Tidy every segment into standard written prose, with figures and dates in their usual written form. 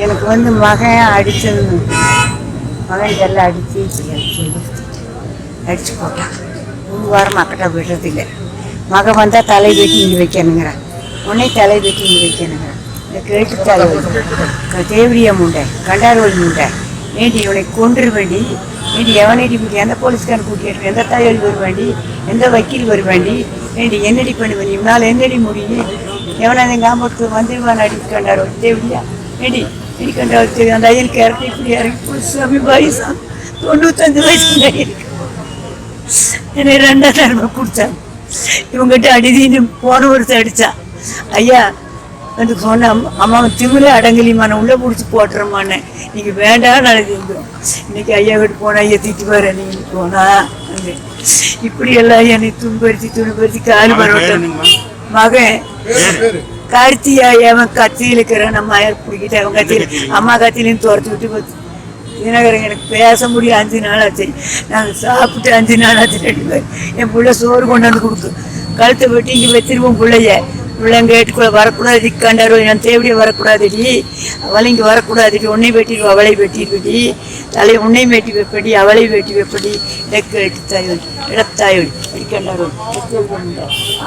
எனக்கு மகன் அடித்தது மகன் எல்லாம் அடித்து போட்டான். 3 வாரம் மக்கட்ட விடுறதில்லை. மகன் வந்தால் தலை வெட்டி இங்கே வைக்கணுங்கிறான். உடனே தலை வெட்டி இங்கே வைக்கணுங்கிறான். இந்த கேட்டு தலைவலி தேவடியா முண்டை கண்டாரோல் முண்டை வேண்டி இவனை கொன்று வேண்டி வேண்டி எவனடி எந்த போலீஸ்காரன் கூட்டிட்டு எந்த தலைவலி வருவாண்டி எந்த வக்கீல் வருவாண்டி வேண்டி என்னடி பண்ணுவேன் இவனால் என்னடி முடியும் எவனா எங்கள் ஆம்பத்துக்கு வந்துடுவான் அடி கண்டாரோல் தேவடியா வேண்டி இடி கண்டாரோல் தெரியும். அந்த ஐயனுக்கு இறக்கி இப்படி இறக்கி போலீஸ் வயசா 95 வயசு இருக்கு. என்னை 2ஆம் தடவை கொடுத்தாங்க. இவங்ககிட்ட அடிதின்னு போன வருஷம் அடித்தான். ஐயா வந்து சொன்ன அம்மாவை திமிழே அடங்கலிமான உள்ளே பிடிச்சி போட்டுறமான்னு நீங்கள் வேண்டாம் நடந்துருந்தோம். இன்னைக்கு ஐயா கிட்ட போனால் ஐயா திட்டு வர நீங்கள் போனா அங்கே இப்படி எல்லாம் என்னை துன்படுத்தி காலு பரவட்டம். மகன் கார்த்தியா அவன் கத்தியில் இருக்கிறான். நம்ம பிடிக்கிட்டு அவன் கத்தியில் அம்மா கத்தியிலேருந்து துரத்து விட்டு தினகரன் எனக்கு பேச முடியும். 5 நாள் ஆச்சு. நாங்கள் சாப்பிட்டு 5 நாள் ஆச்சு. ரெண்டு என் பிள்ளை சோறு கொண்டாந்து கொடுத்து கழுத்தை வெட்டி இங்கே வச்சிருவோம். பிள்ளைங்க ஏட்டுக்குள்ளே வரக்கூடாது கண்டாரோ நான் தேவடியே வரக்கூடாதுடி அவளை இங்கே வரக்கூடாதுடி உன்னை வெட்டிடுவோம் அவளை வெட்டிடுவடி தலையை உன்னை வெட்டி வைப்படி அவளை வெட்டி வைப்படி இடக்கு இடத்தாயோடி கண்டாரோ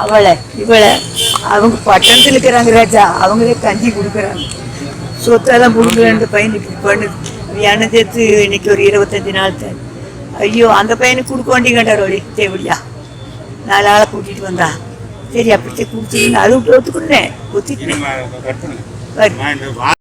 அவளை இவளை அவங்க பட்டணத்தில் இருக்கிறாங்க ராஜா. அவங்களே கஞ்சி கொடுக்குறாங்க. சொத்தெல்லாம் கொடுக்குறேன். பையன் இப்படி பண்ணுது. எண்ணெய் சேர்த்து இன்னைக்கு ஒரு 25 நாள் தான். ஐயோ அந்த பையனுக்கு கொடுக்க வேண்டி கண்டாரோடி தேவடியா 4 ஆளை கூட்டிகிட்டு வந்தா. சரி அப்படியே குடிச்சிருந்தேன். அதுவும் ஒத்துக்கிட்டேன்.